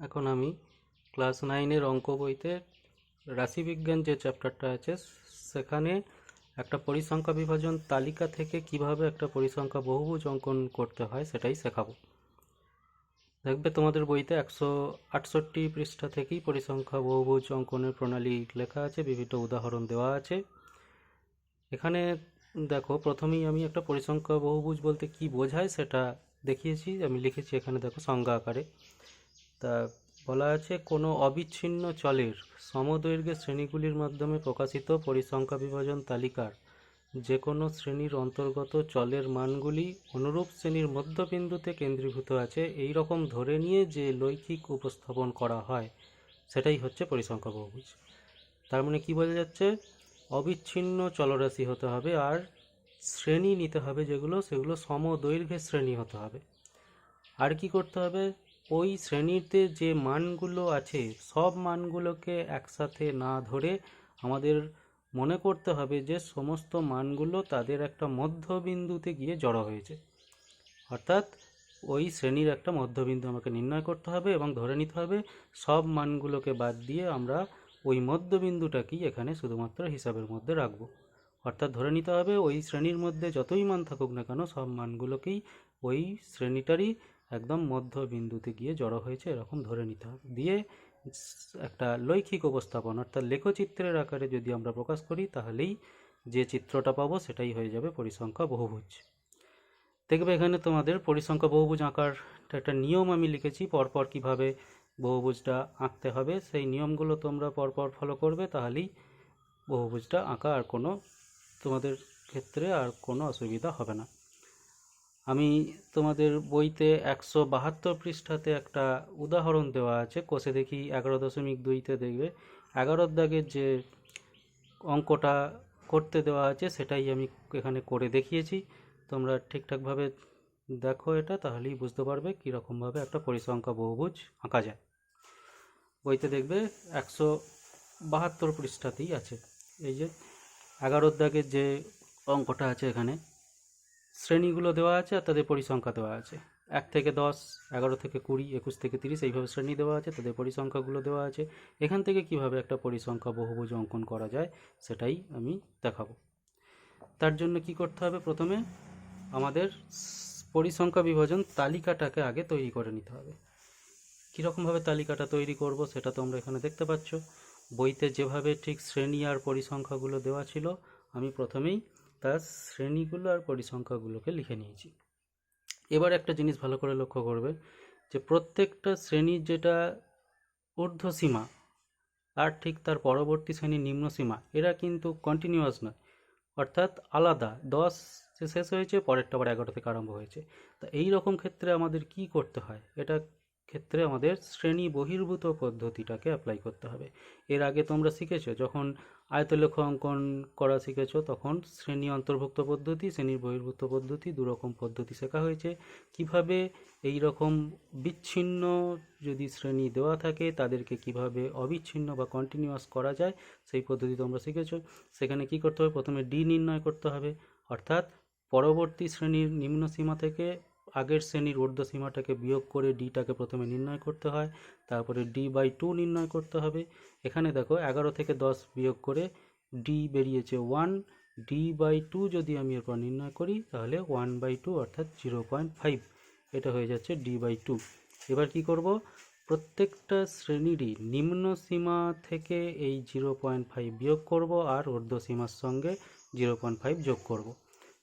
এখন আমি ক্লাস 9-এর অঙ্ক বইতে রাশিবিজ্ঞান যে চ্যাপ্টারটা আছে সেখানে একটা পরিসংখ্যা বিভাজন তালিকা থেকে কিভাবে একটা পরিসংখ্যা বহুভুজ অঙ্কন করতে হয় সেটাই শেখাবো। দেখবে তোমাদের বইতে 168 পৃষ্ঠা থেকেই পরিসংখ্যা বহুভুজ অঙ্কনের প্রণালী লেখা আছে, বিভিন্ন উদাহরণ দেওয়া আছে। এখানে দেখো, প্রথমেই আমি একটা পরিসংখ্যা বহুভুজ বলতে কি বোঝায় সেটা দেখিয়েছি, আমি লিখেছি এখানে, দেখো সংজ্ঞা আকারে। তা বলা আছে, কোনো অবিচ্ছিন্ন চলের সমদৈর্ঘ্যের শ্রেণীগুলির মাধ্যমে প্রকাশিত পরিসংখ্যা বিভাজন তালিকার যে কোনো শ্রেণীর অন্তর্গত চলের মানগুলি অনুরূপ শ্রেণীর মধ্যবিন্দুতে কেন্দ্রীভূত আছে এই রকম ধরে নিয়ে যে লৈখিক উপস্থাপন করা হয় সেটাই হচ্ছে পরিসংখ্যা বহুভুজ। তার মানে কি বোঝা যাচ্ছে? অবিচ্ছিন্ন চলরাশি হতে হবে আর শ্রেণী নিতে হবে যেগুলো, সেগুলো সমদৈর্ঘ্যের শ্রেণী হতে হবে। আর কি করতে হবে? ওই শ্রেণীতে যে মানগুলো আছে সব মানগুলোকে একসাথে না ধরে আমাদের মনে করতে হবে যে সমস্ত মানগুলো তাদের একটা মধ্যবিন্দুতে গিয়ে জড়ো হয়েছে। অর্থাৎ ওই শ্রেণীর একটা মধ্যবিন্দু আমাকে নির্ণয় করতে হবে এবং ধরে নিতে হবে সব মানগুলোকে বাদ দিয়ে আমরা ওই মধ্যবিন্দুটাকেই এখানে শুধুমাত্র হিসাবের মধ্যে রাখব। অর্থাৎ ধরে নিতে হবে ওই শ্রেণীর মধ্যে যতই মান থাকুক না কেন সব মানগুলোকেই ওই শ্রেণীটারই একদম মধ্যবিন্দুতে গিয়ে জড়ো হয়েছে এরকম ধরে নিতে হবে। দিয়ে একটা লৈখিক উপস্থাপন অর্থাৎ লেখচিত্রের আকারে যদি আমরা প্রকাশ করি তাহলেই যে চিত্রটা পাবো সেটাই হয়ে যাবে পরিসংখ্যা বহুভুজ। দেখবে এখানে তোমাদের পরিসংখ্যা বহুভুজ আঁকার একটা নিয়ম আমি লিখেছি, পরপর কিভাবে বহুভুজটা আঁকতে হবে সেই নিয়মগুলো তোমরা পরপর ফলো করবে, তাহলেই বহুভুজটা আঁকা আর কোনো তোমাদের ক্ষেত্রে আর কোনো অসুবিধা হবে না। আমি তোমাদের বইতে 172 পৃষ্ঠাতে একটা উদাহরণ দেওয়া আছে, কোষে দেখি 11.2-তে দেখবে 11 দাগের যে অঙ্কটা করতে দেওয়া আছে সেটাই আমি এখানে করে দেখিয়েছি। তোমরা ঠিকঠাকভাবে দেখো এটা, তাহলেই বুঝতে পারবে কীরকমভাবে একটা পরিসংখ্যা বহুভুজ আঁকা যায়। বইতে দেখবে 172 পৃষ্ঠাতেই আছে। এই যে 11 দাগের যে অঙ্কটা আছে এখানে শ্রেণীগুলো দেওয়া আছে আর তাদের পরিসংখ্যা দেওয়া আছে। 1 থেকে 10, 11 থেকে 20, 21 থেকে 30 এইভাবে শ্রেণী দেওয়া আছে, তাদের পরিসংখ্যাগুলো দেওয়া আছে। এখান থেকে কিভাবে একটা পরিসংখ্যা বহুভুজ অঙ্কন করা যায় সেটাই আমি দেখাবো। তার জন্য কি করতে হবে? প্রথমে আমাদের পরিসংখ্যা বিভাজন তালিকাটাকে আগে তৈরি করে নিতে হবে। কীরকমভাবে তালিকাটা তৈরি করব সেটা তোমরা এখানে দেখতে পাচ্ছ। বইতে যেভাবে ঠিক শ্রেণী আর পরিসংখ্যাগুলো দেওয়া ছিল আমি প্রথমেই তার শ্রেণীগুলো আর পরিসংখ্যাগুলোকে লিখে নিয়েছি। এবার একটা জিনিস ভালো করে লক্ষ্য করবে যে প্রত্যেকটা শ্রেণীর যেটা ঊর্ধ্বসীমা আর ঠিক তার পরবর্তী শ্রেণীর নিম্নসীমা এরা কিন্তু কন্টিনিউয়াস নয়, অর্থাৎ আলাদা। 10 যে শেষ হয়েছে পরেরটা আবার 11 থেকে আরম্ভ হয়েছে। তা এই রকম ক্ষেত্রে আমাদের কি করতে হয়? এটা ক্ষেত্রে আমাদের শ্রেণী বহির্ভূত পদ্ধতিটাকে অ্যাপ্লাই করতে হবে। এর আগে তোমরা শিখেছো, যখন আয়তলেখ অঙ্কন করা শিখেছো তখন শ্রেণী অন্তর্ভুক্ত পদ্ধতি, শ্রেণীর বহির্ভূত পদ্ধতি, দুরকম পদ্ধতি শেখা হয়েছে। কিভাবে এই রকম বিচ্ছিন্ন যদি শ্রেণী দেওয়া থাকে তাদেরকে কিভাবে অবিচ্ছিন্ন বা কন্টিনিউয়াস করা যায় সেই পদ্ধতি তোমরা শিখেছো। সেখানে কি করতে হবে? প্রথমে ডি নির্ণয় করতে হবে, অর্থাৎ পরবর্তী শ্রেণীর নিম্ন সীমা থেকে আগের শ্রেণীর ঊর্ধ্ব সীমাটাকে বিয়োগ করে ডিটাকে প্রথমে নির্ণয় করতে হয়, তারপরে d/2 নির্ণয় করতে হবে। এখানে দেখো 11 থেকে 10 বিয়োগ করে ডি বেরিয়েছে 1, d/2 যদি আমি এরপর নির্ণয় করি তাহলে 1/2 অর্থাৎ 0.5, এটা হয়ে যাচ্ছে d/2। এবার কি করব? প্রত্যেকটা শ্রেণীরই নিম্ন সীমা থেকে এই 0.5 বিয়োগ করব আর ঊর্ধ্ব সীমার সঙ্গে 0.5 যোগ করব।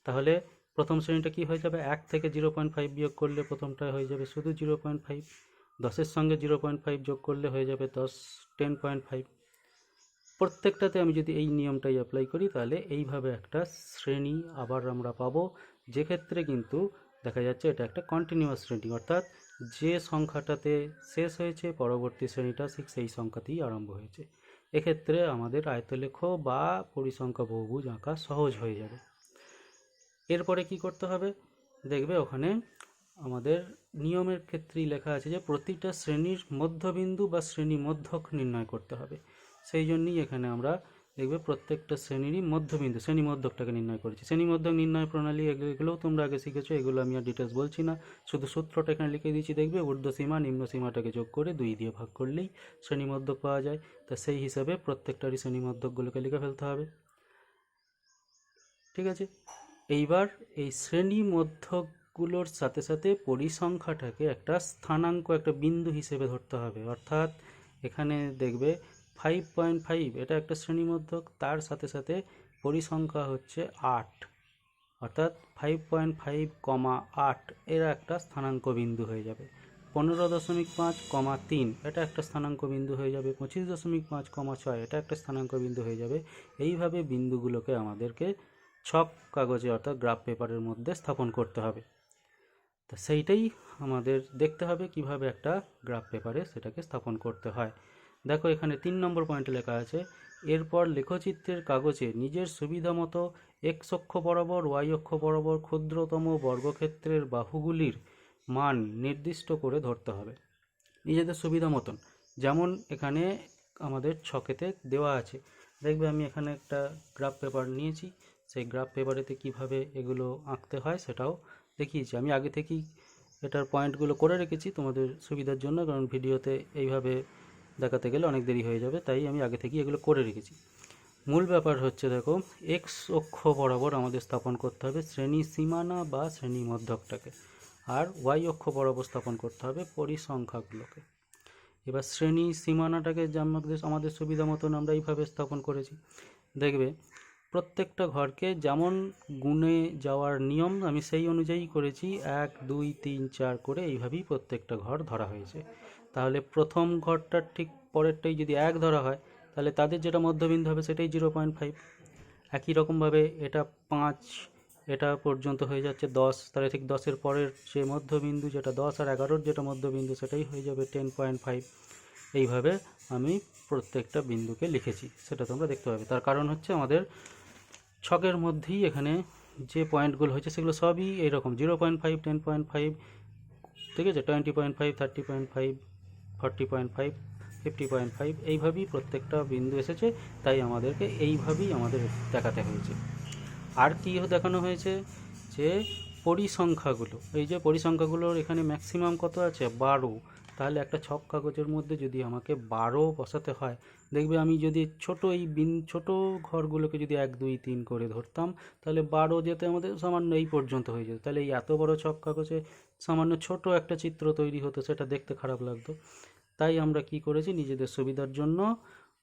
তাহলে প্রথম শ্রেণীটা কি হয়ে যাবে? 1 থেকে 0.5 বিয়োগ করলে প্রথমটা হয়ে যাবে শুধু 0.5, 10-এর সঙ্গে 0.5 যোগ করলে হয়ে যাবে 10, 10.5। প্রত্যেকটাতে আমি যদি এই নিয়মটাই অ্যাপ্লাই করি তাহলে এইভাবে একটা শ্রেণী আবার আমরা পাবো, যে ক্ষেত্রে কিন্তু দেখা যাচ্ছে এটা একটা কন্টিনিউয়াস শ্রেণী, অর্থাৎ যে সংখ্যাটাতে শেষ হয়েছে পরবর্তী শ্রেণীটা ঠিক সেই সংখ্যাতেই আরম্ভ হয়েছে। এক্ষেত্রে আমাদের আয়তলেখ বা পরিসংখ্যা বহুভুজ আঁকা সহজ হয়ে যাবে। এরপরে কি করতে হবে? দেখবে ওখানে আমাদের নিয়মের ক্ষেত্রেই লেখা আছে যে প্রতিটা শ্রেণীর মধ্যবিন্দু বা শ্রেণী মধ্যক নির্ণয় করতে হবে। সেই জন্যই এখানে আমরা দেখবে প্রত্যেকটা শ্রেণীরই মধ্যবিন্দু, শ্রেণী মধ্যকটাকে নির্ণয় করেছি। শ্রেণী মধ্যক নির্ণয় প্রণালী এগুলোও তোমরা আগে শিখেছো, এগুলো আমি আর ডিটেলস বলছি না, শুধু সূত্রটা এখানে লিখে দিয়েছি। দেখবে ঊর্ধ্বসীমা নিম্ন সীমাটাকে যোগ করে 2 দিয়ে ভাগ করলেই শ্রেণী মধ্যক পাওয়া যায়। তা সেই হিসাবে প্রত্যেকটারই শ্রেণী মধ্যকগুলোকে লিখে ফেলতে হবে। ঠিক আছে, এইবার এই শ্রেণী মধ্যকগুলোর সাথে সাথে পরিসংখ্যাটাকে একটা স্থানাঙ্ক, একটা বিন্দু হিসেবে ধরতে হবে। অর্থাৎ এখানে দেখবে 5.5 এটা একটা শ্রেণী মধ্যক, তার সাথে সাথে পরিসংখ্যা হচ্ছে 8, অর্থাৎ 5.5, এরা একটা স্থানাঙ্ক বিন্দু হয়ে যাবে। 15.5, 3 এটা একটা স্থানাঙ্ক বিন্দু হয়ে যাবে। 25.5, 6 এটা একটা স্থানাঙ্ক বিন্দু হয়ে যাবে। এইভাবে বিন্দুগুলোকে আমাদেরকে ছক কাগজে অর্থাৎ গ্রাফ পেপারের মধ্যে স্থাপন করতে হবে। তা সেইটাই আমাদের দেখতে হবে কিভাবে একটা গ্রাফ পেপারে সেটাকে স্থাপন করতে হয়। দেখো এখানে 3 নম্বর পয়েন্টে লেখা আছে, এরপর লেখচিত্রের কাগজে নিজের সুবিধা মতো এক্স অক্ষ বরাবর ওয়াই অক্ষ বরাবর ক্ষুদ্রতম বর্গক্ষেত্রের বাহুগুলির মান নির্দিষ্ট করে ধরতে হবে। নিজেদের সুবিধা মতন, যেমন এখানে আমাদের ছকেতে দেওয়া আছে। দেখবে আমি এখানে একটা গ্রাফ পেপার নিয়েছি, সেই গ্রাফ পেপারেতে কিভাবে এগুলো আঁকতে হয় সেটাও দেখিয়েছি। আমি আগে থেকেই এটার পয়েন্টগুলো করে রেখেছি তোমাদের সুবিধার জন্য, কারণ ভিডিওতে এইভাবে দেখাতে গেলে অনেক দেরি হয়ে যাবে, তাই আমি আগে থেকেই এগুলো করে রেখেছি। মূল ব্যাপার হচ্ছে দেখো, এক্স অক্ষ বরাবর আমাদের স্থাপন করতে হবে শ্রেণী সীমানা বা শ্রেণী মধ্যকটাকে, আর ওয়াই অক্ষ বরাবর স্থাপন করতে হবে পরিসংখ্যাগুলোকে। এবার শ্রেণী সীমানাটাকে আমাদের সুবিধা মতন আমরা এইভাবে স্থাপন করেছি। দেখবে প্রত্যেকটা ঘরকে যেমন গুণে যাওয়ার নিয়ম আমি সেই অনুযায়ী করেছি, 1 2 3 4 করে এইভাবেই প্রত্যেকটা ঘর ধরা হয়েছে। তাহলে প্রথম ঘরটার ঠিক পরেরটাই যদি 1 ধরা হয়, তাহলে তাদের যেটা মধ্যবিন্দু হবে সেটাই 0.5। একই রকমভাবে এটা 5 এটা পর্যন্ত হয়ে যাচ্ছে 10, তাহলে ঠিক 10-এর পরের যে মধ্যবিন্দু যেটা 10 আর 11-র যেটা মধ্যবিন্দু সেটাই হয়ে যাবে 10.5। এইভাবে আমি প্রত্যেকটা বিন্দুকে লিখেছি, সেটা তোমরা দেখতে পাবে। তার কারণ হচ্ছে আমাদের ছকের মধ্যেই এখানে যে পয়েন্টগুলো হয়েছে সেগুলো সবই এইরকম 0.5, 10.5, ঠিক আছে, 20.5, 30.5, 40.5, 50.5 এইভাবেই প্রত্যেকটা বিন্দু এসেছে। তাই আমাদেরকে এইভাবেই আমাদের দেখাতে হয়েছে। আর কি দেখানো হয়েছে যে পরিসংখ্যাগুলো, এই যে পরিসংখ্যাগুলোর এখানে ম্যাক্সিমাম কত আছে 12। তাহলে একটা ছক কাগজের মধ্যে যদি আমাকে 12 বসাতে হয়, দেখবে আমি যদি ছোট ঘরগুলোকে যদি 1 2 3 করে ধরতাম, তাহলে 12 যেতে আমাদের সামান্য এই পর্যন্ত হয়ে যেত। তাহলে এই এত বড় ছক কাগজে সামান্য ছোট একটা চিত্র তৈরি হতো, সেটা দেখতে খারাপ লাগতো। তাই আমরা কি করেছি, নিজেদের সুবিধার জন্য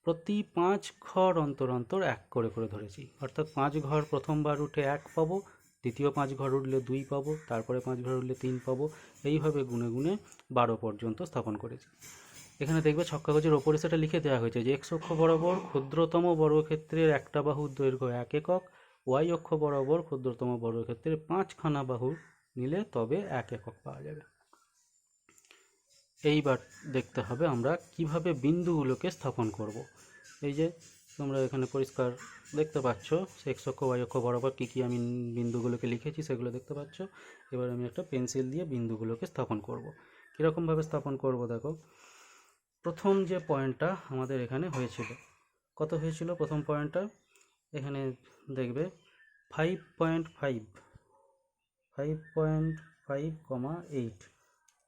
প্রতি 5 ঘর অন্তর অন্তর 1 করে করে ধরেছি। অর্থাৎ 5 ঘর প্রথমবার উঠে 1 পাবো, দ্বিতীয় 5 ঘর উঠলে 2 পাবো, তারপরে 5 ঘর উঠলে 3 পাবো। এইভাবে গুনে গুনে 12 পর্যন্ত স্থাপন করেছি। এখানে দেখবে ছক কাগজের ওপরে সেটা লিখে দেওয়া হয়েছে যে এক্স অক্ষ বরাবর ক্ষুদ্রতম বর্গক্ষেত্রের একটা বাহুর দৈর্ঘ্য 1 একক, ওয়াই অক্ষ বরাবর ক্ষুদ্রতম বর্গক্ষেত্রের 5খানা বাহু নিলে তবে 1 একক পাওয়া যাবে। এইবার দেখতে হবে আমরা কিভাবে বিন্দুগুলোকে স্থাপন করব। এই যে তোমরা এখানে পরিষ্কার দেখতে পাচ্ছ এক্স অক্ষ ওয়াই অক্ষ বরাবর কী কী আমি বিন্দুগুলোকে লিখেছি সেগুলো দেখতে পাচ্ছ। এবার আমি একটা পেন্সিল দিয়ে বিন্দুগুলোকে স্থাপন করব। কীরকমভাবে স্থাপন করব দেখো, প্রথম যে পয়েন্টটা আমাদের এখানে হয়েছিল, কত হয়েছিল প্রথম পয়েন্টটা, এখানে দেখবে 5.5, 5.5, 8।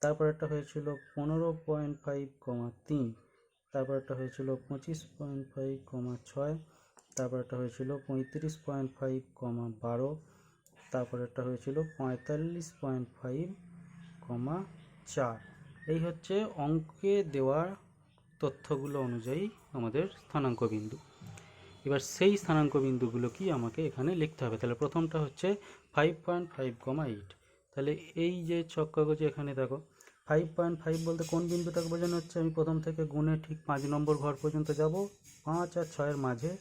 তারপর একটা হয়েছিল 15.5, 3। তারপর একটা হয়েছিল 25.5, 6। তারপর একটা হয়েছিল 35.5, 12। তারপর একটা হয়েছিল 45.5, 4। এই হচ্ছে অঙ্কে দেওয়া তথ্যগুলো অনুযায়ী আমাদের স্থানাঙ্ক বিন্দু। এবার সেই স্থানাঙ্ক বিন্দুগুলো কি আমাকে এখানে লিখতে হবে। তাহলে প্রথমটা হচ্ছে 5.5, 8। তাহলে এই যে ছক কাগজে এখানে দেখো 5.5 বলতে কোন বিন্দুটাকে বোঝানো হচ্ছে, আমি প্রথম থেকে গুণে ঠিক 5 নম্বর ঘর পর্যন্ত যাব, 5 আর 6-এর মাঝে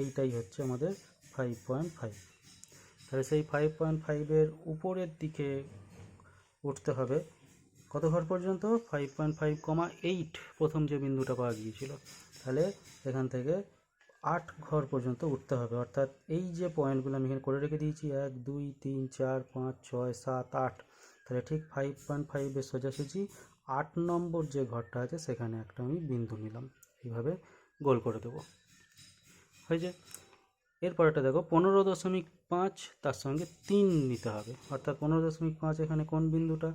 এইটাই হচ্ছে আমাদের 5.5। তাহলে সেই 5.5-এর উপরের দিকে উঠতে হবে কত ঘর পর্যন্ত, 5.5, 8 প্রথম যে বিন্দুটা পাওয়া গিয়েছিল। তাহলে এখান থেকে 8 ঘর পর্যন্ত উঠতে হবে। অর্থাৎ এই যে পয়েন্টগুলো আমি এখানে করে রেখে দিয়েছি 1 2 3 4 5 6 7 8, তাহলে ঠিক 5.5-এর সোজাসুজি 8 নম্বর যে ঘরটা আছে সেখানে একটা আমি বিন্দু নিলাম, এইভাবে গোল করে দেবো। হয়েছে। এরপরেটা দেখো 15.5 তার সঙ্গে 3 নিতে হবে, অর্থাৎ 15.5 এখানে কোন বিন্দুটা,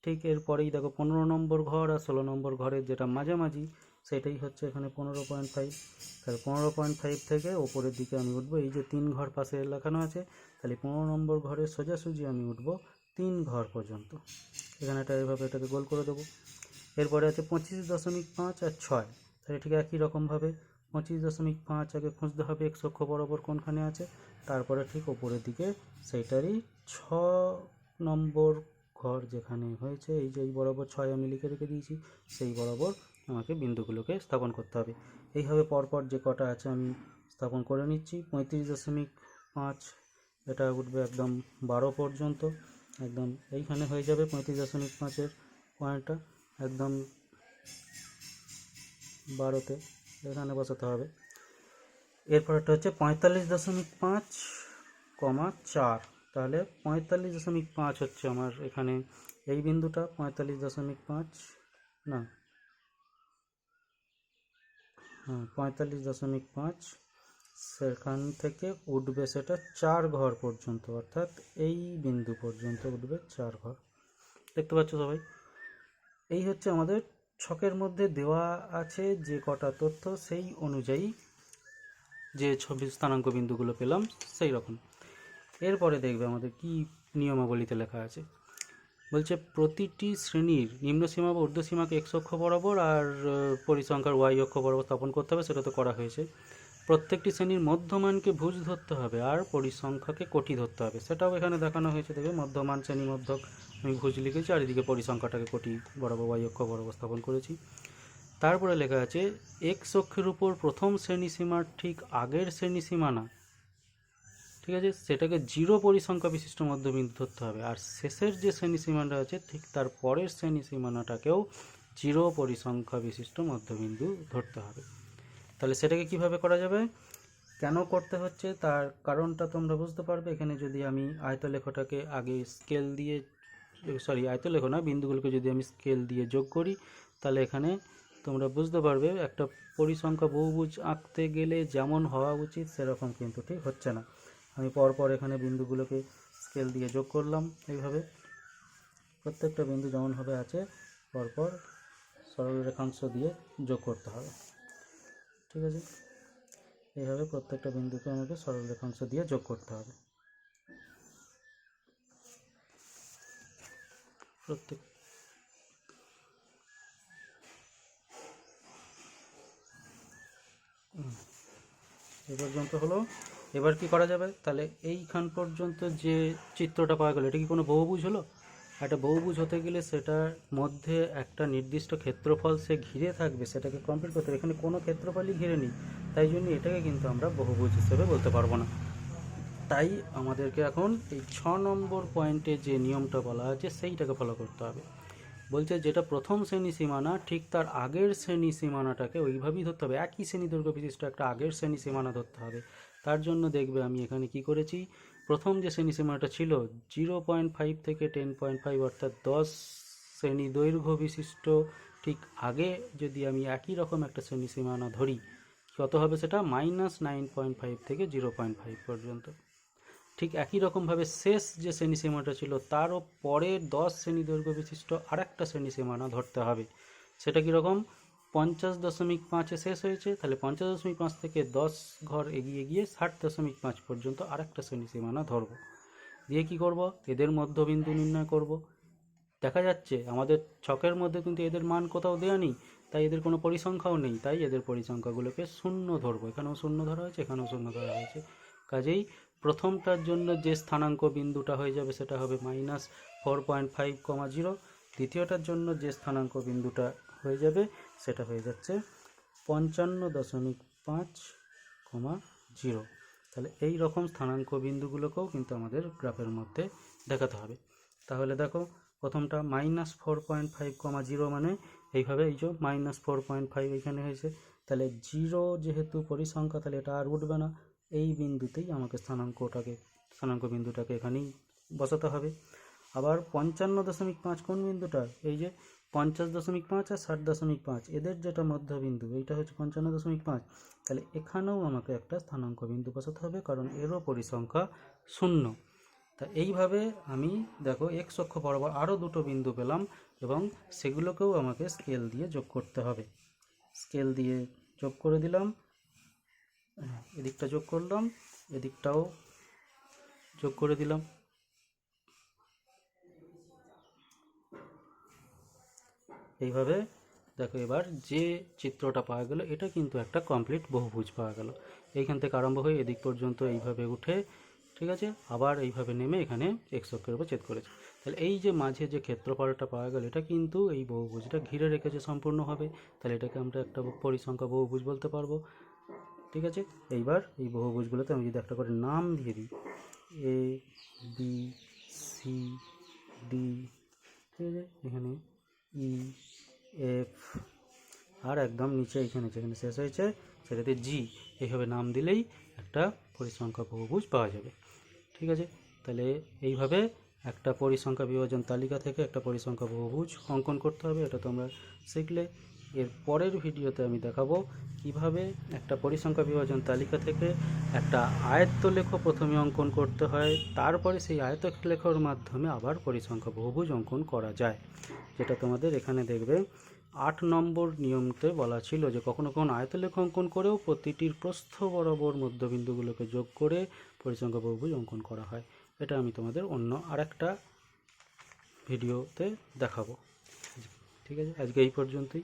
ঠিক এরপরেই দেখো 15 নম্বর ঘর আর 16 নম্বর ঘরের যেটা মাঝামাঝি সেটাই হচ্ছে এখানে 15.5। তাহলে 15.5 থেকে ওপরের দিকে আমি উঠবো, এই যে 3 ঘর পাশে লেখানো আছে, তাহলে 15 নম্বর ঘরের সোজাসুজি আমি উঠবো 3 ঘর পর্যন্ত, এখানে এটা এভাবে এটাকে গোল করে দেবো। এরপরে আছে 25.5 আর 6, তাহলে ঠিক একই রকমভাবে 25.5 আগে খুঁজতে হবে এক্স অক্ষ বরাবর কোনখানে আছে, তারপরে ঠিক ওপরের দিকে সেইটারই 6 নম্বর ঘর যেখানে হয়েছে, এই যে এই বরাবর 6 আমি লিখে রেখে দিয়েছি, সেই বরাবর আমাকে বিন্দুগুলোকে স্থাপন করতে হবে। এইভাবে পরপর যে কটা আছে আমি স্থাপন করে নিচ্ছি। 35.5 এটা উঠবে একদম 12 পর্যন্ত, একদম এইখানে হয়ে যাবে 35.5-এর পয়েন্টটা একদম 12তে এখানে বসাতে হবে। এরপরটা হচ্ছে 45.5, 4, তাহলে 45.5 হচ্ছে আমার এখানে এই বিন্দুটা, 45.5 না, হ্যাঁ 45.5, সেখান থেকে উঠবে সেটা 4 ঘর পর্যন্ত, অর্থাৎ এই বিন্দু পর্যন্ত উঠবে 4 ঘর। দেখতে পাচ্ছ সবাই? এই হচ্ছে আমাদের ছকের মধ্যে দেওয়া আছে যে কটা তথ্য, সেই অনুযায়ী যে ছবি স্থানাঙ্ক বিন্দুগুলো পেলাম সেই রকম। এরপরে দেখবে আমাদের কি নিয়মাবলীতে লেখা আছে, বলছে প্রতিটি শ্রেণীর নিম্নসীমা বা ঊর্ধ্বসীমাকে এক্স অক্ষ বরাবর আর পরিসংখ্যার ওয়াই অক্ষ বরাবর স্থাপন করতে হবে, সেটা তো করা হয়েছে। প্রত্যেকটি শ্রেণীর মধ্যমানকে ভুজ ধরতে হবে আর পরিসংখ্যাকে কোটি ধরতে হবে, সেটাও এখানে দেখানো হয়েছে। দেখবে মধ্যমান শ্রেণী মধ্যক আমি ভুজ লিখেছি আর এদিকে পরিসংখ্যাটাকে কোটি বরাবর ওয়াই অক্ষ বরাবর স্থাপন করেছি। তারপরে লেখা আছে এক্স অক্ষের উপর প্রথম শ্রেণী সীমার ঠিক আগের শ্রেণী সীমানা, ঠিক আছে, সেটাকে 0 পরিসংখ্যা বিশিষ্ট মধ্যবিন্দু ধরতে হবে, আর শেষের যে শ্রেণী সীমানা আছে ঠিক তার পরের শ্রেণী সীমানাটাকেও 0 পরিসংখ্যা বিশিষ্ট মধ্যবিন্দু ধরতে হবে। তাহলে সেটাকে কিভাবে করা যাবে, কেন করতে হচ্ছে তার কারণটা তোমরা বুঝতে পারবে এখানে। যদি আমি আয়তলেখটাকে আগে স্কেল দিয়ে, আয়তলেখ না, বিন্দুগুলোকে যদি আমি স্কেল দিয়ে যোগ করি, তাহলে এখানে তোমরা বুঝতে পারবে একটা পরিসংখ্যা বহুভুজ আঁকতে গেলে যেমন হওয়া উচিত সেরকম কিন্তু ঠিক হচ্ছে না। আমি পরপর এখানে বিন্দুগুলোকে স্কেল দিয়ে যোগ করলাম, এইভাবে প্রত্যেকটা বিন্দু যেমনভাবে আছে পরপর সরল রেখাংশ দিয়ে যোগ করতে হবে, ঠিক আছে। এইভাবে প্রত্যেকটা বিন্দুকে আমাকে সরল রেখাংশ দিয়ে যোগ করতে হবে। প্রত্যেক এই পর্যন্ত হলো। এবার কি করা যাবে, তাহলে এইখান পর্যন্ত যে চিত্রটা পাওয়া গেল, এটা কি কোনো বহুভুজ হলো? একটা বহুভুজ হতে গেলে সেটার মধ্যে একটা নির্দিষ্ট ক্ষেত্রফল সে ঘিরে থাকবে, সেটাকে কমপ্লিট করতে হবে। এখানে কোনো ক্ষেত্রফলই ঘিরে নেই, তাই জন্য এটাকে কিন্তু আমরা বহুভুজ হিসেবে বলতে পারবো না। তাই আমাদেরকে এখন এই 6 নম্বর পয়েন্টে যে নিয়মটা বলা আছে সেইটাকে ফলো করতে হবে। বলছে যেটা প্রথম শ্রেণী সীমানা ঠিক তার আগের শ্রেণী সীমানাটাকে ওইভাবেই ধরতে হবে, একই শ্রেণী দৈর্ঘ্য বিশিষ্ট একটা আগের শ্রেণী সীমানা ধরতে হবে। তার জন্য দেখবে আমি এখানে কি করেছি, প্রথম যে শ্রেণী সীমানাটা ছিল 0.5 থেকে 10.5, অর্থাৎ 10 শ্রেণী দৈর্ঘ্য বিশিষ্ট ঠিক আগে যদি আমি একই রকম একটা শ্রেণী সীমানা ধরি, কত হবে সেটা -9.5 থেকে 0.5 পর্যন্ত। ঠিক একই রকমভাবে শেষ যে শ্রেণী সীমাটা ছিল তারও পরে 10 শ্রেণী দৈর্ঘ্য বিশিষ্ট আরেকটা শ্রেণী সীমানা ধরতে হবে। সেটা কীরকম, 50.5-এ শেষ হয়েছে, তাহলে 50.5 থেকে 10 ঘর এগিয়ে গিয়ে 60.5 পর্যন্ত আরেকটা শ্রেণী সীমানা ধরবো। দিয়ে কি করব, এদের মধ্যবিন্দু নির্ণয় করব। দেখা যাচ্ছে আমাদের ছকের মধ্যে কিন্তু এদের মান কোথাও দেওয়া নেই, তাই এদের কোনো পরিসংখ্যাও নেই, তাই এদের পরিসংখ্যাগুলোকে শূন্য ধরবো। এখানেও শূন্য ধরা হয়েছে, এখানেও শূন্য ধরা হয়েছে। কাজেই প্রথমটার জন্য যে স্থানাঙ্ক বিন্দুটা হয়ে যাবে সেটা হবে -4.5, 0। দ্বিতীয়টার জন্য যে স্থানাঙ্ক বিন্দুটা হয়ে যাবে সেটা হয়ে যাচ্ছে 55.5, 0। তাহলে এই রকম স্থানাঙ্ক বিন্দুগুলোকেও কিন্তু আমাদের গ্রাফের মধ্যে দেখাতে হবে। তাহলে দেখো প্রথমটা -4.5, 0 মানে এইভাবে, এই যে -4.5 এখানে হয়েছে, তাহলে 0 যেহেতু পরিসংখ্যা তাহলে এটা আর উঠবে না, এই বিন্দুতেই আমাকে স্থানাঙ্ক বিন্দুটাকে এখানেই বসাতে হবে। আবার 55.5 কোন বিন্দুটা, এই যে 50.5 আর 60.5 এদের যেটা মধ্যবিন্দু এইটা হচ্ছে 55.5, তাহলে এখানেও আমাকে একটা স্থানাঙ্ক বিন্দু বসাতে হবে, কারণ এরও পরিসংখ্যা 0। তা এইভাবে আমি দেখো এক্স অক্ষ বরাবর আরও দুটো বিন্দু পেলাম, এবং সেগুলোকেও আমাকে স্কেল দিয়ে যোগ করতে হবে। স্কেল দিয়ে যোগ করে দিলাম, এদিকটা যোগ করলাম, এদিকটাও যোগ করে দিলাম। এইভাবে দেখো এবার যে চিত্রটা পাওয়া গেল, এটা কিন্তু একটা কমপ্লিট বহুভুজ পাওয়া গেল। এইখান থেকে আরম্ভ হয়ে এদিক পর্যন্ত এইভাবে উঠে, ঠিক আছে, আবার এইভাবে নেমে এখানে এক্স অক্ষের উপর ছেদ করেছে। তাহলে এই যে মাঝে যে ক্ষেত্রফলটা পাওয়া গেল, এটা কিন্তু এই বহুভুজটা ঘিরে রেখেছে সম্পূর্ণভাবে। তাহলে এটাকে আমরা একটা পরিসংখ্যা বহুভুজ বলতে পারবো। ঠিক আছে, এইবার এই বহুভুজগুলোতে আমি যদি একটা করে নাম দিয়ে দিই, এ বি সি ডি, ঠিক আছে, এখানে ই এফ, আর একদম নিচে এখানে যেখানে শেষ হয়েছে সেটাতে জি, এইভাবে নাম দিলেই একটা পরিসংখ্যা বহুভুজ পাওয়া যাবে। ঠিক আছে, তাহলে এইভাবে একটা পরিসংখ্যা বিভাজন তালিকা থেকে একটা পরিসংখ্যা বহুভুজ অঙ্কন করতে হবে। এটা তোমরা শিখলে। এর পরের ভিডিওতে আমি দেখাবো কিভাবে একটা পরিসংখ্যা বিভাজন তালিকা থেকে একটা আয়তলেখ প্রথমে অঙ্কন করতে হয়, তারপরে সেই আয়তলেখর মাধ্যমে আবার পরিসংখ্যা বহুভুজ অঙ্কন করা যায়। যেটা তোমাদের এখানে দেখবে 8 নম্বর নিয়মতে বলা ছিল যে কখনো কখনো আয়তলেখ অঙ্কন করেও প্রতিটির প্রস্থ বরাবর মধ্যবিন্দুগুলোকে যোগ করে পরিসংখ্যা বহুভুজ অঙ্কন করা হয়। এটা আমি তোমাদের অন্য আরেকটা ভিডিওতে দেখাবো। ঠিক আছে, আজকে এই পর্যন্তই।